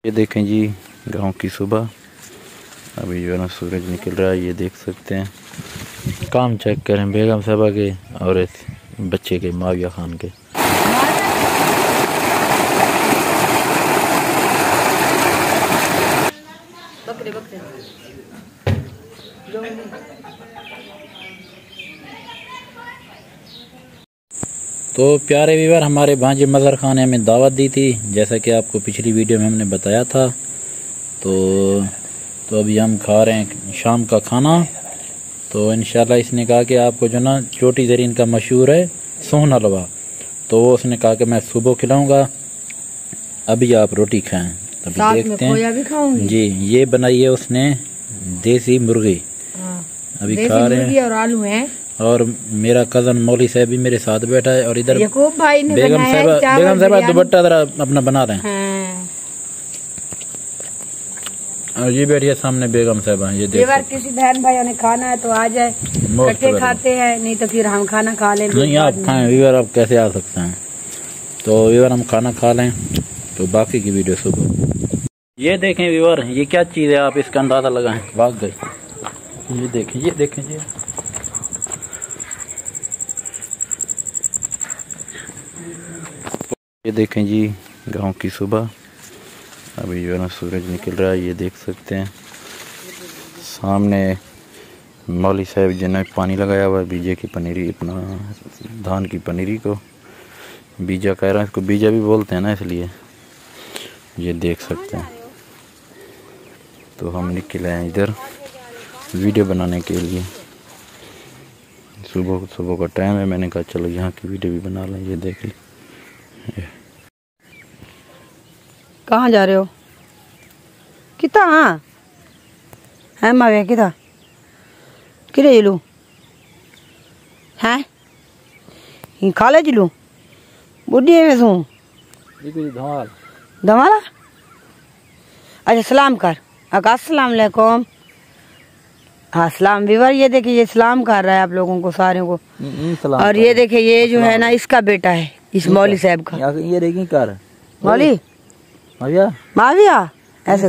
ये देखें जी गांव की सुबह, अभी जो है ना सूरज निकल रहा है, ये देख सकते हैं। काम चेक करें बेगम साहबा के और इस बच्चे के माविया खान के। बकरे बकरे तो प्यारे व्यूअर, हमारे भांजे मज़हर खान ने हमें दावत दी थी, जैसा कि आपको पिछली वीडियो में हमने बताया था। तो अभी हम खा रहे हैं शाम का खाना। तो इंशाल्लाह इसने कहा कि आपको जो ना चोटी ज़रीन का मशहूर है सोहन हलवा, तो वो उसने कहा कि मैं सुबह खिलाऊंगा, अभी आप रोटी खाएं। अभी देखते हैं जी। ये बनाई है उसने देसी मुर्गी, अभी खा रहे हैं। और आलू हैं। और मेरा कजन मौली साहब भी मेरे साथ बैठा है, और इधर भाई ने बेगम साहब दुपट्टा जरा अपना बना रहे हैं। और ये बैठी है सामने बेगम साहब। ये देखो, किसी बहन भाइयों ने खाना है तो आ जाए, इकट्ठे खाते हैं, नहीं तो फिर हम खाना खा लें। नहीं आप खाएं व्यूअर, आप कैसे आ सकते हैं। तो व्यूअर हम खाना खा लें, तो बाकी की वीडियो सुबह। ये देखें व्यूअर, ये क्या चीज़ है, आप इसका अंदाजा लगाएं। भाग गई। ये देखें, ये देखें जी। ये देखें जी गांव की सुबह, अभी जो है ना सूरज निकल रहा है, ये देख सकते हैं। सामने मौली साहब जिन्होंने पानी लगाया हुआ है बीजे की पनीरी, अपना धान की पनीरी को बीजा कह रहे हैं, इसको बीजा भी बोलते हैं ना, इसलिए ये देख सकते हैं। तो हम निकले हैं इधर वीडियो बनाने के लिए। सुबह का टाइम है, मैंने कहा चलो यहाँ की वीडियो भी बना लें। ये देख लें। कहाँ जा रहे हो? कितना है मावे कितना किरे जिलू हैं खा ले जिलू बुढ़ी है मैं धमाला। अच्छा सलाम कर। अस्सलाम वालेकुम। हाँ सलाम व्यूअर, ये देखिए ये सलाम कर रहा है आप लोगों को सारे को। और ये देखिए ये जो है ना इसका बेटा है, इस मौली साहब का। ये देखिए कर मौली माविया ऐसे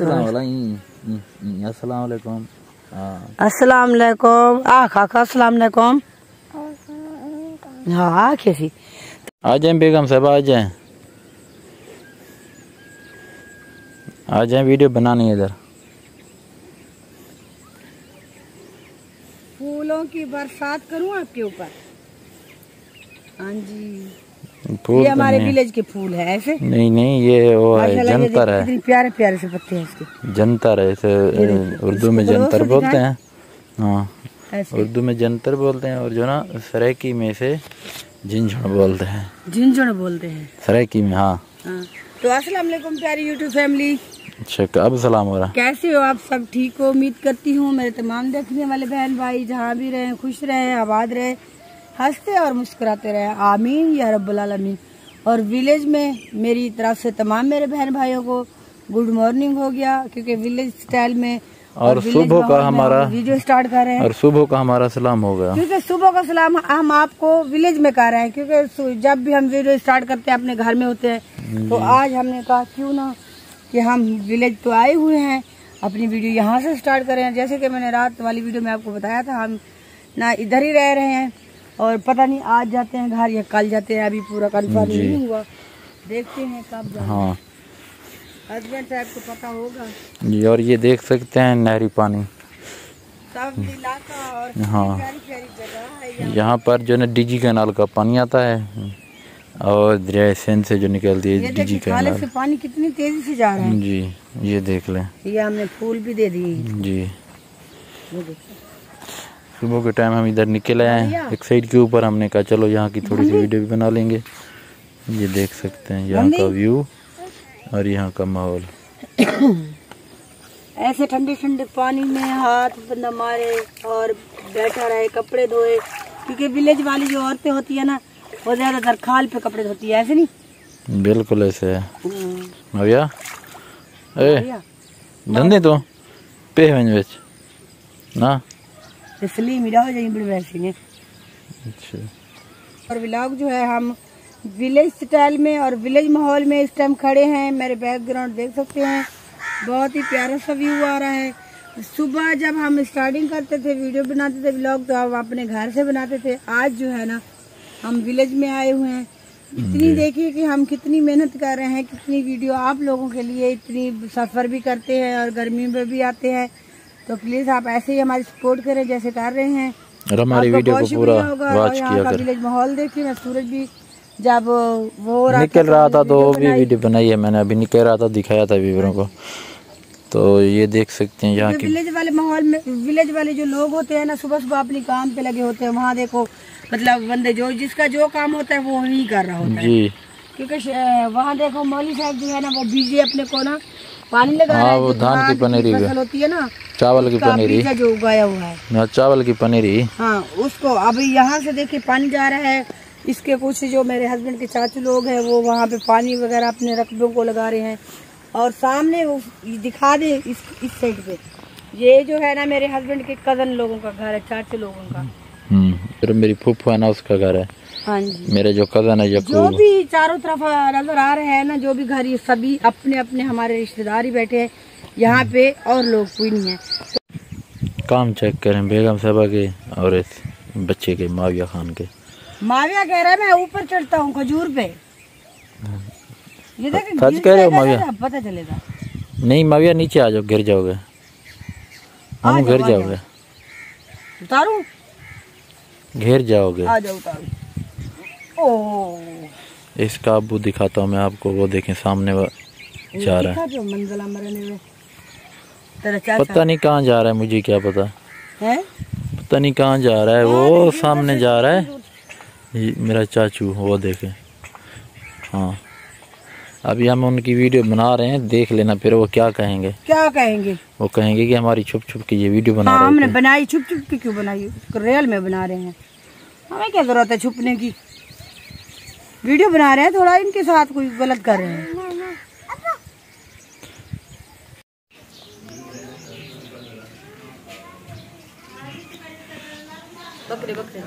अस्सलाम वालेकुम। अस्सलाम वालेकुम। खाका अस्सलाम वालेकुम। हाँ कैसी आ जाए बेगम साहब, आ जाए वीडियो बनानी है इधर। फूलों की बरसात करूं आपके ऊपर। हाँ जी, फूल ये हमारे विलेज के फूल है ऐसे। नहीं ये वो है जंतर है, कितने प्यारे प्यारे से पत्ते हैं इसके। जंतर है, इसे उर्दू में जंतर बोलते हैं। हाँ उर्दू में जंतर बोलते हैं, और जो ना सराइकी में से झिंझुण बोलते हैं। झिंझुण बोलते हैं सराइकी में। हाँ तो अस्सलाम वालेकुम प्यारी यूट्यूब फैमिली। अच्छा अब सलाम हो रहा। कैसे हो आप सब? ठीक हो उम्मीद करती हूँ। मेरे तमाम देखने वाले बहन भाई जहाँ भी रहे खुश रहे, आबाद रहे, हंसते और मुस्कुराते रहे, आमीन या रब्बुल आलमीन। और विलेज में मेरी तरफ से तमाम मेरे बहन भाइयों को गुड मॉर्निंग हो गया, क्योंकि विलेज स्टाइल में और सुबह का हमारा वीडियो स्टार्ट कर रहे हैं। और सुबह का हमारा सलाम होगा, क्योंकि सुबह का सलाम हम आपको विलेज में कर रहे हैं, क्योंकि जब भी हम वीडियो स्टार्ट करते हैं अपने घर में होते हैं। तो आज हमने कहा क्यों ना कि हम विलेज तो आए हुए हैं, अपनी वीडियो यहाँ से स्टार्ट करें। जैसे कि मैंने रात वाली वीडियो में आपको बताया था, हम ना इधर ही रह रहे हैं, और पता नहीं आज जाते हैं घर या कल जाते हैं, अभी पूरा कंफर्म नहीं हुआ, देखते हैं कब जाएंगे। हाँ हस्बैंड साहब को पता होगा जी। और ये देख सकते हैं नहरी पानी, सब इलाका और प्यारी प्यारी जगह है। यहाँ पर जो है डीजी कैनाल का पानी आता है, और दरिया सिंध से जो निकलती है डीजी कैनाल से पानी कितनी तेजी से जा रहा है जी। ये देख लें, ये हमने फूल भी दे दिए जी। सुबह के टाइम हम इधर निकले हैं एक साइड के ऊपर, हमने कहा चलो यहाँ की थोड़ी सी वीडियो भी बना लेंगे। ये देख सकते हैं यहाँ का व्यू और यहाँ का माहौल। ऐसे ठंडे ठंडे पानी में हाथ बंदा मारे और बैठा रहे, कपड़े धोए, क्योंकि विलेज वाली जो औरतें होती है ना वो ज्यादातर खाल पे कपड़े धोती है, ऐसे नहीं। बिल्कुल ऐसे है भैया। धंधे तो पे ना इसलिए मिला हो जाए बड़े वैसे ने। अच्छा। और व्लॉग जो है हम विलेज स्टाइल में और विलेज माहौल में इस टाइम खड़े हैं। मेरे बैकग्राउंड देख सकते हैं, बहुत ही प्यारा सा व्यू आ रहा है। सुबह जब हम स्टार्टिंग करते थे, वीडियो बनाते थे व्लॉग, तो हम अपने घर से बनाते थे। आज जो है ना हम विलेज में आए हुए हैं। इतनी देखिए कि हम कितनी मेहनत कर रहे हैं, कितनी वीडियो आप लोगों के लिए, इतनी सफ़र भी करते हैं और गर्मी में भी आते हैं। तो प्लीज़ आप ऐसे ही हमारी सपोर्ट करें जैसे कर रहे हैं। और हमारी वीडियो को पूरा वॉच किया कर। विलेज माहौल देखिए ना, सूरज भी जब वो निकल रहा था तो भी वीडियो बनाई है मैंने, अभी निकल रहा था, दिखाया था व्यूअरों को। तो ये देख सकते हैं यहाँ की विलेज वाले माहौल में, विलेज वाले जो लोग होते हैं ना, सुबह सुबह अपनी काम पे लगे होते हैं। वहाँ देखो मतलब बंदे जो जिसका जो काम होता है वो वही कर रहा होता है जी। क्योंकि वहाँ देखो मौली साहब जो है ना वो बीजे अपने को ना पानी लगा रहा है। वो धान की पनीरी होती है ना, चावल की पनीरी जो उगाया हुआ है, चावल की पनीरी, हाँ उसको अभी यहाँ से देखिए पानी जा रहा है। इसके कुछ जो मेरे हस्बैंड के चाचू लोग हैं वो वहाँ पे पानी वगैरह अपने रकबों को लगा रहे हैं। और सामने वो दिखा दे इस साइड पे, ये जो है ना मेरे हस्बैंड के कजन लोगों का घर है, चाचू लोगों का। फिर मेरी फूफू है ना उसका घर है। हाँ जी, मेरे जो कजन है जो भी चारों तरफ नजर आ रहे हैं ना, जो भी घर, ये सभी अपने अपने हमारे रिश्तेदार ही बैठे हैं यहाँ पे, और लोग कोई नहीं है। काम चेक करें बेगम साहबा के और इस बच्चे के, माविया खान के। माविया कह रहा है मैं ऊपर चढ़ता हूँ खजूर पे। ये देखें, सच कह रहे हो माविया? पता चलेगा। नहीं माविया नीचे आ जाओ, गिर जाओगे, हम गिर जाओगे, उतारू, गिर जाओगे, आ जाओ उतारू। ओह, इसका अब्बू दिखाता हूँ मैं आपको, वो देखें सामने वो जा रहा है, जो मंजिला मरने में पता नहीं कहाँ जा रहा है, मुझे क्या पता है, पता नहीं कहाँ जा रहा है, वो सामने जा रहा है मेरा चाचू, वो देखे। हाँ अभी हम उनकी वीडियो बना रहे हैं, देख लेना फिर वो क्या कहेंगे। क्या कहेंगे? वो कहेंगे कि हमारी छुप छुप की ये वीडियो बना रहे थे। हमने बनाई छुप छुप की, क्यों बनाई, रियल में बना रहे हैं, हमें क्या जरूरत है छुपने की। वीडियो बना रहे हैं, थोड़ा इनके साथ कोई गलत कर रहे हैं। बकरे बकरे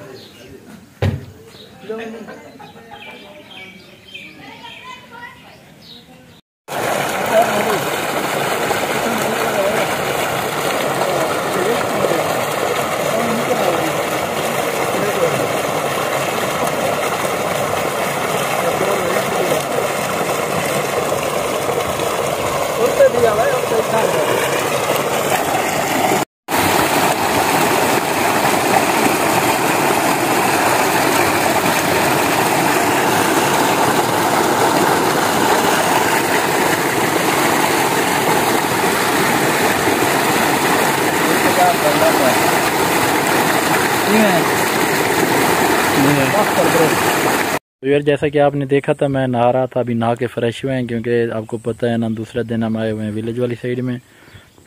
तो यार जैसा कि आपने देखा था, मैं नहा रहा था, अभी नहा के फ्रेश हुए हैं, क्योंकि आपको पता है ना दूसरा दिन हम आए हुए हैं विलेज वाली साइड में,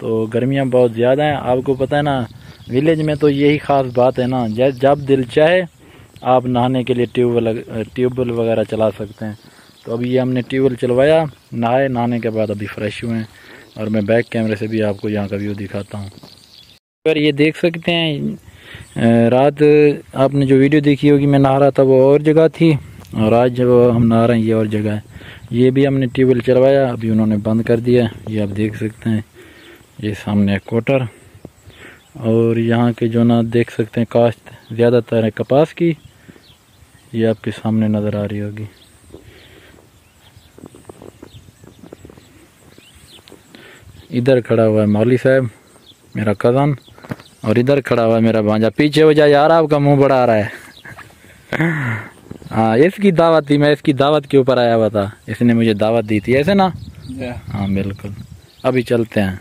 तो गर्मियाँ बहुत ज़्यादा हैं। आपको पता है ना विलेज में तो यही ख़ास बात है ना, जब दिल चाहे आप नहाने के लिए ट्यूबवेल वगैरह चला सकते हैं। तो अभी ये हमने ट्यूबवेल चलवाया, नहाने के बाद अभी फ्रेश हुए हैं, और मैं बैक कैमरे से भी आपको यहाँ का व्यू दिखाता हूँ। अगर ये देख सकते हैं, रात आपने जो वीडियो देखी होगी मैं नहा रहा था वो और जगह थी, और आज जब हम नहा रहे हैं ये और जगह है। ये भी हमने ट्यूबवेल चलवाया, अभी उन्होंने बंद कर दिया, ये आप देख सकते हैं। ये सामने क्वार्टर, और यहाँ के जो ना देख सकते हैं काश्त ज़्यादातर है कपास की, ये आपके सामने नज़र आ रही होगी। इधर खड़ा हुआ है मौली साहब मेरा कज़न, और इधर खड़ा हुआ है मेरा भांजा। पीछे हो जा यार, आपका मुंह बड़ा आ रहा है। हाँ इसकी दावत थी, मैं इसकी दावत के ऊपर आया हुआ था, इसने मुझे दावत दी थी, ऐसे ना? हाँ बिल्कुल। अभी चलते हैं।